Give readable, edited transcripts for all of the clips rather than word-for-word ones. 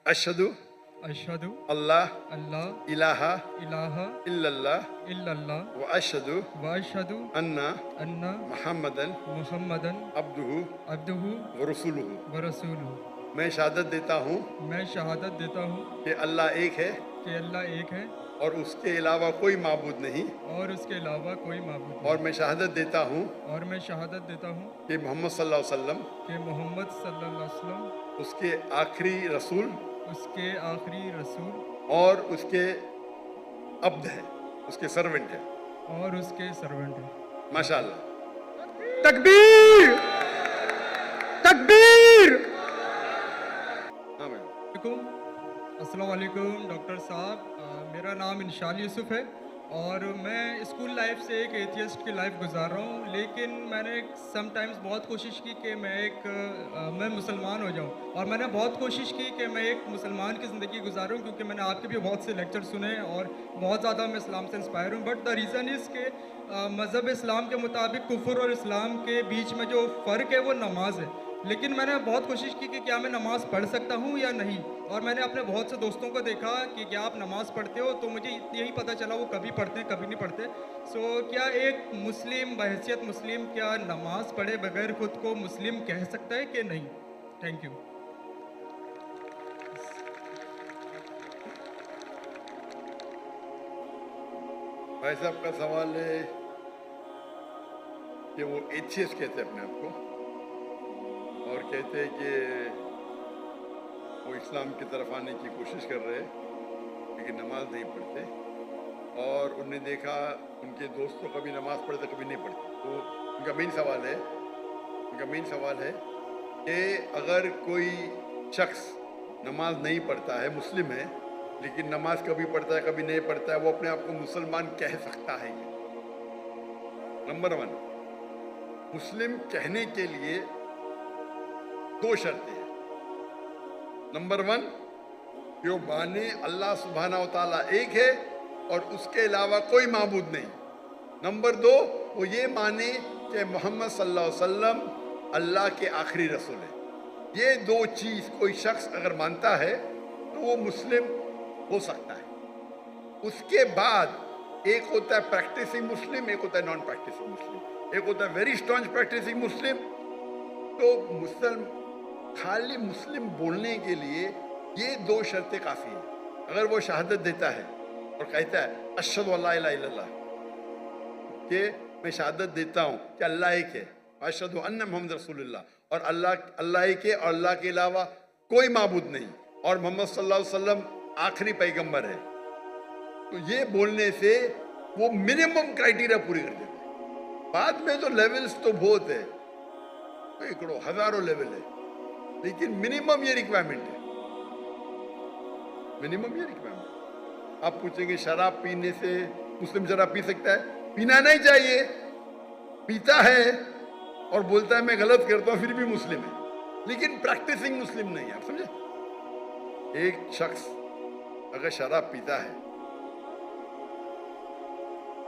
अशहदु अशहदु अल्लाह अल्लाह इलाहा इलाहा इल्लल्लाह इल्लल्लाह व अशहदु व अशहदु अन्ना अन्ना मुहम्मदन मुहम्मदन अब्दुहु अब्दुहु व रसूलुहु। व रसूलुहु। मैं शहादत देता हूँ मैं शहादत देता हूँ कि अल्लाह एक है कि अल्लाह एक है और उसके अलावा कोई माबूद नहीं, और उसके अलावा कोई माबूद और नहीं। मैं शहादत देता हूँ और मैं शहादत देता हूँ कि मोहम्मद सल्लल्लाहु अलैहि वसल्लम कि मोहम्मद सल्लल्लाहु अलैहि वसल्लम उसके आखिरी रसूल उसके आखिरी रसूल और उसके अब्द है, उसके सर्वेंट है। और उसके सर्वेंट हैं। माशाअल्लाह। तकबीर तकबीर। हाँ मैम। अस्सलाम वालेकुम डॉक्टर साहब, मेरा नाम इंशाल यूसुफ है और मैं स्कूल लाइफ से एक एथियस्ट की लाइफ गुजार रहा हूँ, लेकिन मैंने समटाइम्स बहुत कोशिश की कि मैं मुसलमान हो जाऊँ, और मैंने बहुत कोशिश की कि मैं एक मुसलमान की ज़िंदगी गुजारूँ, क्योंकि मैंने आपके भी बहुत से लेक्चर सुने और बहुत ज़्यादा मैं इस्लाम से इंस्पायर हूँ। बट द रीज़न इज़ कि मज़हब इस्लाम के मुताबिक कुफ्र और इस्लाम के बीच में जो फ़र्क है वो नमाज है। लेकिन मैंने बहुत कोशिश की कि क्या मैं नमाज़ पढ़ सकता हूँ या नहीं, और मैंने अपने बहुत से दोस्तों को देखा कि क्या आप नमाज़ पढ़ते हो, तो मुझे यही पता चला वो कभी पढ़ते हैं कभी नहीं पढ़ते। सो क्या एक मुस्लिम बहैसियत मुस्लिम क्या नमाज़ पढ़े बगैर खुद को मुस्लिम कह सकता है कि नहीं? Thank you. भाई साहब का सवाल है कि वो एथियस्ट कहते हैं अपने आप को, और कहते हैं कि वो इस्लाम की तरफ आने की कोशिश कर रहे हैं लेकिन नमाज नहीं पढ़ते, और उन्होंने देखा उनके दोस्तों कभी नमाज पढ़ते कभी नहीं पढ़ते। तो उनका मेन सवाल है कि अगर कोई शख्स नमाज नहीं पढ़ता है, मुस्लिम है, लेकिन नमाज कभी पढ़ता है कभी नहीं पढ़ता है, वो अपने आप को मुसलमान कह सकता है? नंबर 1, मुस्लिम कहने के लिए 2 शर्तें हैं। नंबर 1, जो माने अल्लाह सुब्हाना व तआला एक है और उसके अलावा कोई माबूद नहीं। नंबर 2, वो ये माने कि मोहम्मद सल्लल्लाहु अलैहि वसल्लम अल्लाह के आखिरी रसूल है। ये 2 चीज़ कोई शख्स अगर मानता है तो वो मुस्लिम हो सकता है। उसके बाद एक होता है प्रैक्टिसिंग मुस्लिम, एक होता है नॉन प्रैक्टिसिंग मुस्लिम, एक होता है वेरी स्ट्रॉन्ग प्रैक्टिसिंग मुस्लिम। तो खाली मुस्लिम बोलने के लिए ये 2 शर्तें काफ़ी हैं। अगर वो शहादत देता है और कहता है अशहदु अल्ला इलाहा इल्लल्लाह, कि मैं शहादत देता हूँ कि अल्लाह एक है, अशहदु अन्ना मुहम्मद रसूलुल्लाह, और अल्लाह एक है और अल्लाह के अलावा कोई माबूद नहीं, और मोहम्मद सल्लल्लाहु अलैहि वसल्लम आखिरी पैगंबर है, तो ये बोलने से वो मिनिमम क्राइटेरिया पूरी कर देते हैं। बाद में तो लेवल्स तो बहुत है, सैकड़ों हजारों लेवल है, लेकिन मिनिमम ये रिक्वायरमेंट है, मिनिमम ये रिक्वायरमेंट। आप पूछेंगे शराब पीने से मुस्लिम शराब पी सकता है? पीना नहीं चाहिए। पीता है और बोलता है मैं गलत करता हूं, फिर भी मुस्लिम है, लेकिन प्रैक्टिसिंग मुस्लिम नहीं है। आप समझे? एक शख्स अगर शराब पीता है,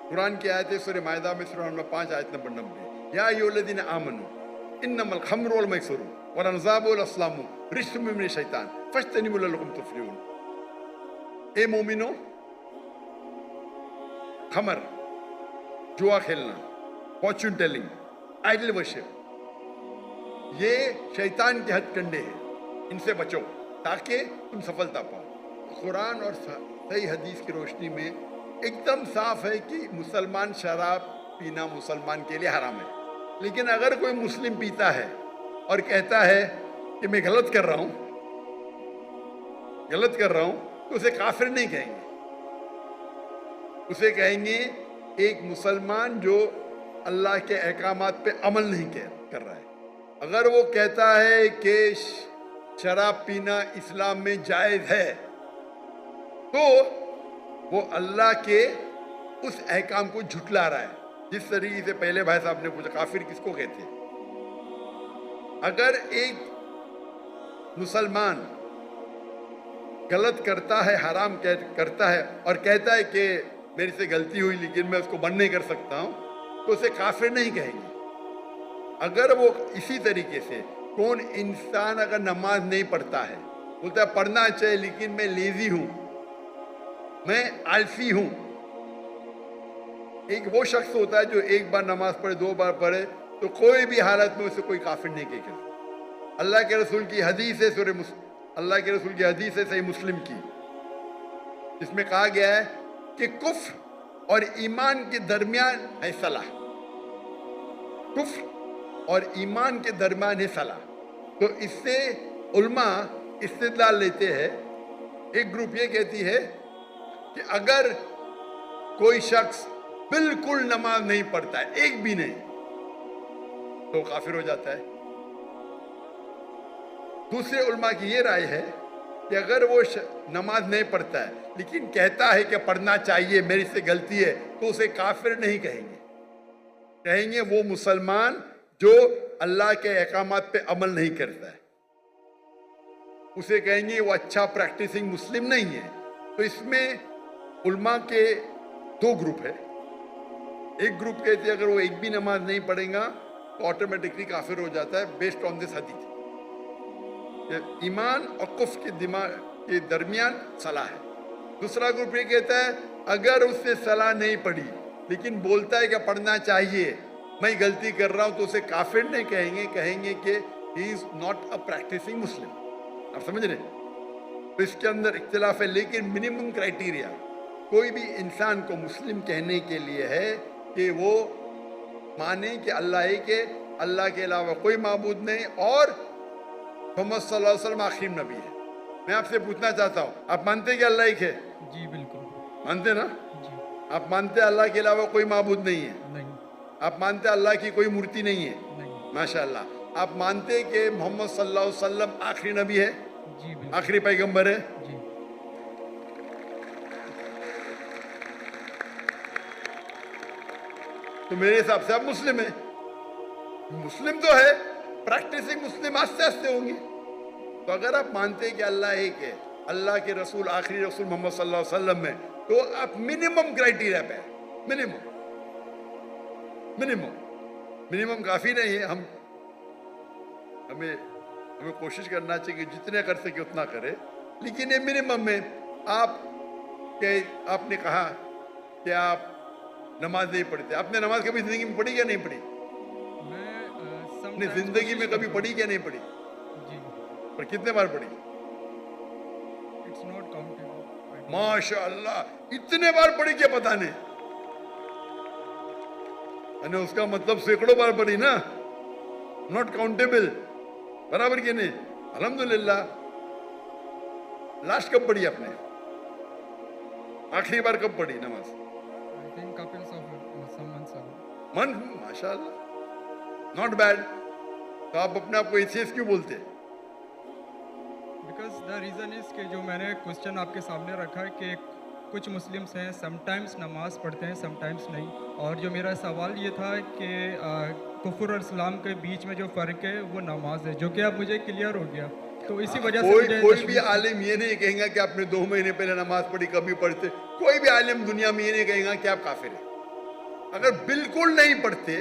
कुरान की आयत है सूरह माइदा में सूरह नंबर 5 आयत नंबर 90, या अय्युहल्लज़ीना आमनू इन्नमल खम्रु वल मैसरू वल अंसाबु वल अस्लामु रिज्सुम मिनश शैतान फज्तनिबू लअल्लकुम तुफ्लिहून। ए मोमिनो, खमर, जुआ खेलना, फॉर्च्यून टेलिंग, आइडल वर्शिप, ये शैतान के हथकंडे हैं, इनसे बचो ताकि तुम सफलता पाओ। कुरान और सही हदीस की रोशनी में एकदम साफ है कि मुसलमान शराब पीना मुसलमान के लिए हराम है। लेकिन अगर कोई मुस्लिम पीता है और कहता है कि मैं गलत कर रहा हूं, तो उसे काफिर नहीं कहेंगे, उसे कहेंगे एक मुसलमान जो अल्लाह के अहकामात पे अमल नहीं कर रहा है। अगर वो कहता है कि शराब पीना इस्लाम में जायज है, तो वो अल्लाह के उस अहकाम को झुटला रहा है। जिस तरीके से पहले भाई साहब ने पूछा काफिर किसको कहते हैं, अगर एक मुसलमान गलत करता है, हराम करता है और कहता है कि मेरे से गलती हुई लेकिन मैं उसको बंद नहीं कर सकता हूं, तो उसे काफिर नहीं कहेंगे। अगर वो इसी तरीके से कौन इंसान अगर नमाज नहीं पढ़ता है, बोलता है पढ़ना चाहिए लेकिन मैं लेजी हूं, मैं आलसी हूं। एक वो शख्स होता है जो एक बार नमाज पढ़े, 2 बार पढ़े तो कोई भी हालत में उसे कोई काफिर नहीं कहेगा। अल्लाह के रसूल की हदीस है अल्लाह के रसूल की हदीस है सही मुस्लिम की, इसमें कहा गया है कि कुफ्र और ईमान के दरमियान है सलाह। कुफ्र और ईमान के दरमियान है सलाह। तो इससे उल्मा इस्तिदलाल लेते हैं। एक ग्रुप ये कहती है कि अगर कोई शख्स बिल्कुल नमाज नहीं पढ़ता है, एक भी नहीं, तो काफिर हो जाता है। दूसरे उल्मा की ये राय है कि अगर वो नमाज नहीं पढ़ता है लेकिन कहता है कि पढ़ना चाहिए, मेरी से गलती है, तो उसे काफिर नहीं कहेंगे। कहेंगे वो मुसलमान जो अल्लाह के अहकामात पे अमल नहीं करता है, उसे कहेंगे वो अच्छा प्रैक्टिसिंग मुस्लिम नहीं है। तो इसमें उल्मा के 2 ग्रुप है। एक ग्रुप कहते हैं अगर वो एक भी नमाज नहीं पढ़ेगा तो ऑटोमेटिकली काफिर हो जाता है बेस्ड ऑन दिस हदीस। ईमान और कुफ्र के दिमाग के दरमियान सलाह है। दूसरा ग्रुप ये कहता है अगर उसने सलाह नहीं पढ़ी लेकिन बोलता है कि पढ़ना चाहिए, मैं गलती कर रहा हूं, तो उसे काफिर नहीं कहेंगे, कहेंगे कि he is not a practising Muslim. आप समझ रहे? तो इसके अंदर इख्तिलाफ है, लेकिन मिनिमम क्राइटेरिया कोई भी इंसान को मुस्लिम कहने के लिए है कि वो माने कि अल्लाह एक है, अल्लाह के अलावा कोई माबूद नहीं, और मोहम्मद सल्लल्लाहु अलैहि वसल्लम आखिरी नबी है। मैं आपसे पूछना चाहता हूँ, आप मानते हैं कि अल्लाह एक है? जी बिल्कुल मानते ना? जी। आप मानते हैं अल्लाह के अलावा कोई माबूद नहीं है? नहीं आप मानते हैं अल्लाह की कोई मूर्ति नहीं है? नहीं। माशाअल्लाह। आप मानते हैं कि मोहम्मद सल्लल्लाहु अलैहि वसल्लम आखिरी नबी है, जी बिल्कुल आखिरी पैगंबर है? जी। तो मेरे हिसाब से आप मुस्लिम है। मुस्लिम तो है, प्रैक्टिसिंग मुस्लिम आस्ते आस्ते होंगे। तो अगर आप मानते हैं कि अल्लाह एक है, अल्लाह के रसूल आखिरी रसूल मोहम्मद सल्लल्लाहु अलैहि वसल्लम है, तो आप मिनिमम क्राइटेरिया पे है। मिनिमम मिनिमम मिनिमम काफी नहीं है। हमें कोशिश करना चाहिए कि जितने कर सके उतना करे, लेकिन ये मिनिमम में आपने कहा कि आप नमाज नहीं पढ़ते। आपने नमाज कभी जिंदगी में पढ़ी या नहीं पढ़ी? मैं अपनी जिंदगी में कभी पढ़ी क्या नहीं पढ़ी? जी। पर कितने बार पढ़ी? It's not countable. माशाअल्लाह, इतने बार पढ़ी क्या पता नहीं। अने उसका मतलब सैकड़ों बार पढ़ी ना, नॉट काउंटेबल, बराबर की नहीं? अल्हम्दुलिल्लाह। लास्ट कब पढ़ी आपने? आखिरी बार कब पढ़ी नमाज? I think couples of some months ago. Man, माशाअल्लाह, नॉट बैड। तो आप अपने आप को एथियस्ट क्यों बोलते? बिकॉज द रीज़न इज़ कि जो मैंने क्वेश्चन आपके सामने रखा है कि कुछ मुस्लिम्स हैं समटाइम्स नमाज पढ़ते हैं समटाइम्स नहीं, और जो मेरा सवाल ये था कि कुफ्र और इस्लाम के बीच में जो फ़र्क है वो नमाज है, जो कि अब मुझे क्लियर हो गया। तो इसी वजह से मुझे कोई भी आलिम ये नहीं कहेगा कि आपने 2 महीने पहले नमाज पढ़ी, कभी पढ़ते। कोई भी आलिम दुनिया में ये नहीं कहेगा कि आप काफिर हैं। अगर बिल्कुल नहीं पढ़ते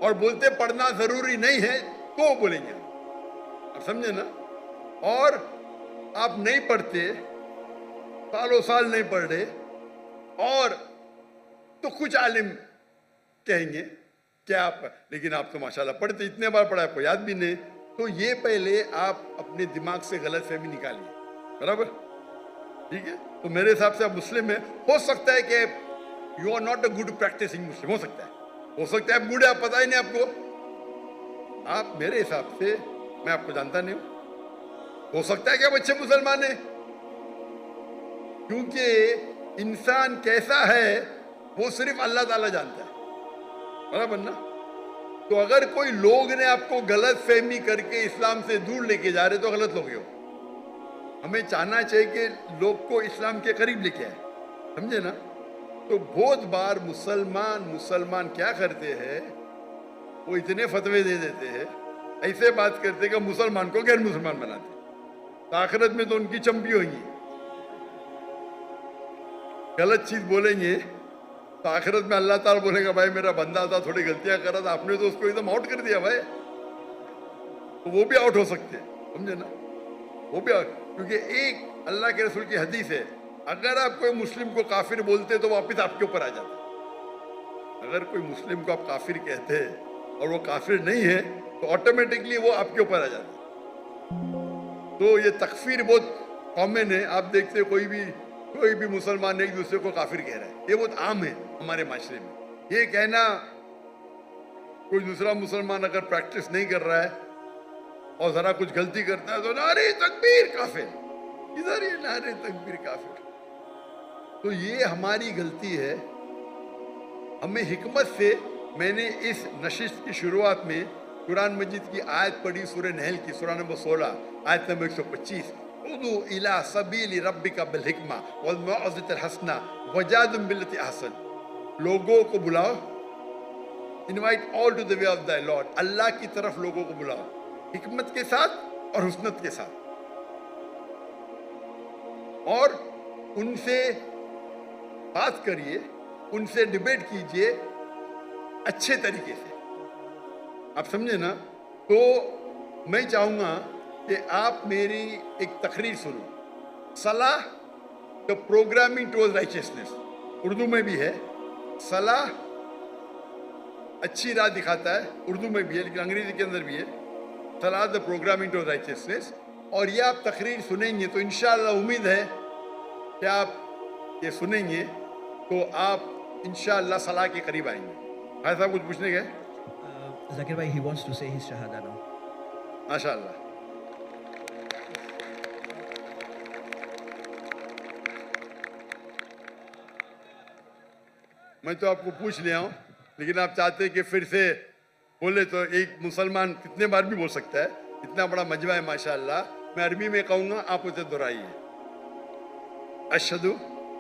और बोलते पढ़ना जरूरी नहीं है तो बोलेंगे, आप समझे ना? और आप नहीं पढ़ते, सालों साल नहीं पढ़ रहे, और तो कुछ आलिम कहेंगे कि आप, लेकिन आप तो माशाल्लाह पढ़ते, इतने बार पढ़ा आपको याद भी नहीं। तो ये पहले आप अपने दिमाग से गलतफहमी निकालिए, बराबर? ठीक है? तो मेरे हिसाब से आप मुस्लिम है। हो सकता है कि you are not a good practising Muslim, हो सकता है आप गुड है, आप पता ही नहीं आपको। आप मेरे हिसाब से, मैं आपको जानता नहीं हूं, हो सकता है कि आप अच्छे मुसलमान हैं, क्योंकि इंसान कैसा है वो सिर्फ अल्लाह ताला जानता है, बराबर ना? तो अगर कोई लोग ने आपको गलत फहमी करके इस्लाम से दूर लेके जा रहे तो गलत लोग हो। हमें चाहना चाहिए कि लोग को इस्लाम के करीब लेके आए, समझे ना? तो बहुत बार मुसलमान क्या करते हैं, वो इतने फतवे दे देते हैं, ऐसे बात करते कि मुसलमान को गैर मुसलमान बनाते, तो आखिरत में तो उनकी चंपी होगी। गलत चीज बोलेंगे तो आखिरत में अल्लाह ताला बोलेगा भाई मेरा बंदा था, थोड़ी गलतियां करा था, आपने तो उसको एकदम आउट कर दिया भाई, तो वो भी आउट हो सकते हैं, समझे ना? वो भी, क्योंकि एक अल्लाह के रसूल की हदीस है, अगर आप कोई मुस्लिम को काफिर बोलते तो वापस आपके ऊपर आ जाता। अगर कोई मुस्लिम को आप काफिर कहते हैं और वो काफिर नहीं है तो ऑटोमेटिकली वो आपके ऊपर आ जाता। तो ये तकफीर बहुत कॉमन है। आप देखते हैं कोई भी मुसलमान एक दूसरे को काफिर कह रहा है, ये बहुत आम है हमारे माशरे में। ये कहना, कोई दूसरा मुसलमान अगर प्रैक्टिस नहीं कर रहा है और जरा कुछ गलती करता है तो नारे तकबीर काफिर, इधर ये नारे तकबीर काफिर। तो ये हमारी गलती है। हमें हिकमत से, मैंने इस नशिस्त की शुरुआत में कुरान मजीद की आयत पढ़ी, सूरह नहल की सूरह नंबर 16 आयत नंबर 125, उदू इला सबीली रब्बिका बिल हिकमा वल मौइज़तिल हसना वजादिल बिल्लती अहसन। लोगों को बुलाओ, invite all to the way of the lord, Allah की तरफ लोगों को बुलाओ हिकमत के साथ और हुस्नत के साथ, और उनसे बात करिए, उनसे डिबेट कीजिए अच्छे तरीके से। आप समझे ना? तो मैं चाहूंगा कि आप मेरी एक तकरीर सुनो, सलाह the programming towards righteousness, Urdu में भी है। सलाह अच्छी राह दिखाता है, उर्दू में भी है लेकिन अंग्रेजी के अंदर भी है, सलाह द प्रोग्रामिंग टुवर्ड्स राइचियसनेस। और ये आप तकरीर सुनेंगे तो इंशाअल्लाह उम्मीद है कि आप ये सुनेंगे तो आप इंशाअल्लाह सलाह के करीब आएंगे। भाई साहब कुछ पूछने गए? Zakir bhai, he wants to say his shahada now. माशाअल्लाह। मैं तो आपको पूछ लिया हूँ, लेकिन आप चाहते हैं कि फिर से बोले तो एक मुसलमान कितने बार भी बोल सकता है, इतना बड़ा मजमा है माशाअल्लाह। मैं अरबी में कहूँगा, आप उसे दोहराइए। अशहदु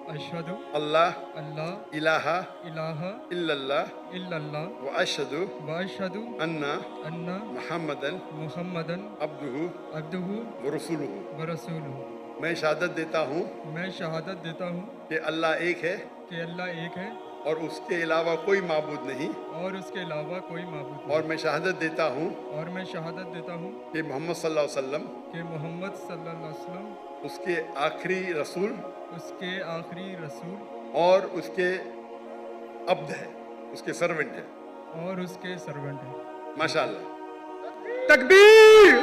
अशहदु अल्लाह अल्लाह इलाहा इलाहा इल्लल्लाह इल्लल्लाह व अशहदु व अशहदु अन्ना अन्ना मुहम्मदन मुहम्मदन अब्दुहु अब्दुहु व रसूलुहु। व रसूलुहु। मैं शहादत देता हूँ मैं शहादत देता हूँ कि अल्लाह एक है कि अल्लाह एक है और उसके अलावा कोई माबूद नहीं, और उसके अलावा कोई माबूद और नहीं। मैं शहादत देता हूँ और मैं शहादत देता हूँ कि मोहम्मद सल्लल्लाहु अलैहि वसल्लम कि मोहम्मद सल्लल्लाहु अलैहि वसल्लम उसके आखिरी रसूल उसके आखिरी रसूल और उसके अब्द है, उसके सर्वेंट है। और उसके सर्वेंट हैं। माशाअल्लाह। तकबीर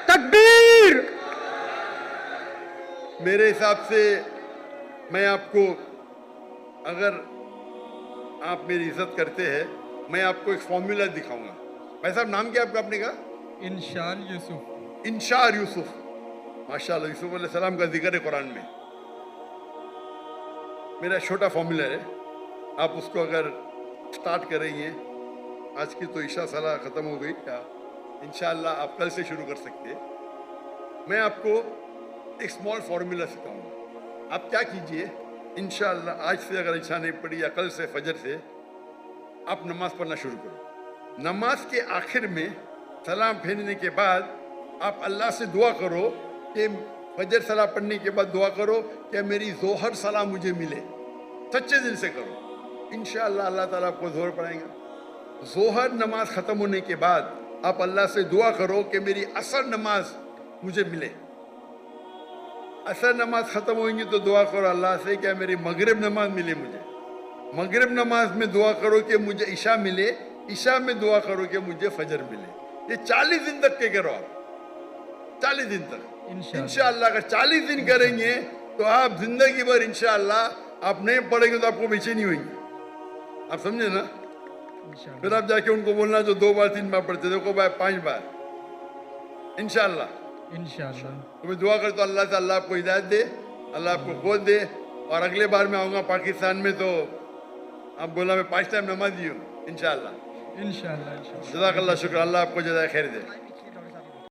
तकबीर। मेरे हिसाब से मैं आपको, अगर आप मेरी इज्जत करते हैं, मैं आपको एक फॉर्मूला दिखाऊंगा। भाई साहब नाम क्या आपका? आपने कहा इंशाल यूसुफ। इंशार यूसुफ। माशाअल्लाह, यूसुफ अलैहिस्सलाम का जिक्र है कुरान में। मेरा छोटा फॉर्मूला है, आप उसको अगर स्टार्ट करेंगे, आज की तो ईशा सलाह ख़त्म हो गई, क्या इंशाअल्लाह आप कल से शुरू कर सकते हैं। मैं आपको एक स्मॉल फार्मूला सिखाऊंगा। आप क्या कीजिए, इंशाअल्लाह आज से अगर इच्छा नहीं पड़ी या कल से फजर से आप नमाज पढ़ना शुरू करो। नमाज के आखिर में सलाम फेरने के बाद आप अल्लाह से दुआ करो कि फजर सलाह पढ़ने के बाद दुआ करो कि मेरी जोहर सलाह मुझे मिले। सच्चे दिल से करो, इंशाअल्लाह अल्लाह ताला आपको जोहर पढ़ाएगा। जोहर नमाज ख़त्म होने के बाद आप अल्लाह से दुआ करो कि मेरी असर नमाज मुझे मिले। असर नमाज ख़त्म होगी तो दुआ करो अल्लाह से कि मेरी मगरिब नमाज मिले मुझे। मगरिब नमाज में दुआ करो कि मुझे इशा मिले। इशा में दुआ करो कि मुझे फजर मिले। ये 40 दिन तक के करो आप, 40 दिन तक इंशाअल्लाह। अगर 40 दिन करेंगे तो आप जिंदगी भर इंशाअल्लाह, आप नहीं पढ़ेंगे तो आपको बेचैनी होगी। आप समझे ना? इंशाल्लाह। फिर आप जाके उनको बोलना जो 2 बार 3 बार पढ़ते, देखो भाई 5 बार इंशाअल्लाह। इंशाल्लाह। तो मैं दुआ करता हूँ अल्लाह से अल्लाह आपको हिदायत दे, अल्लाह आपको खोज दे। और अगले बार मैं आऊँगा पाकिस्तान में तो आप बोला मैं 5 टाइम नमाज दी हूँ इंशाअल्लाह। इंशाल्लाह। जज़ाकल्लाह, शुक्र, अल्लाह आपको जज़ाए खैर दे।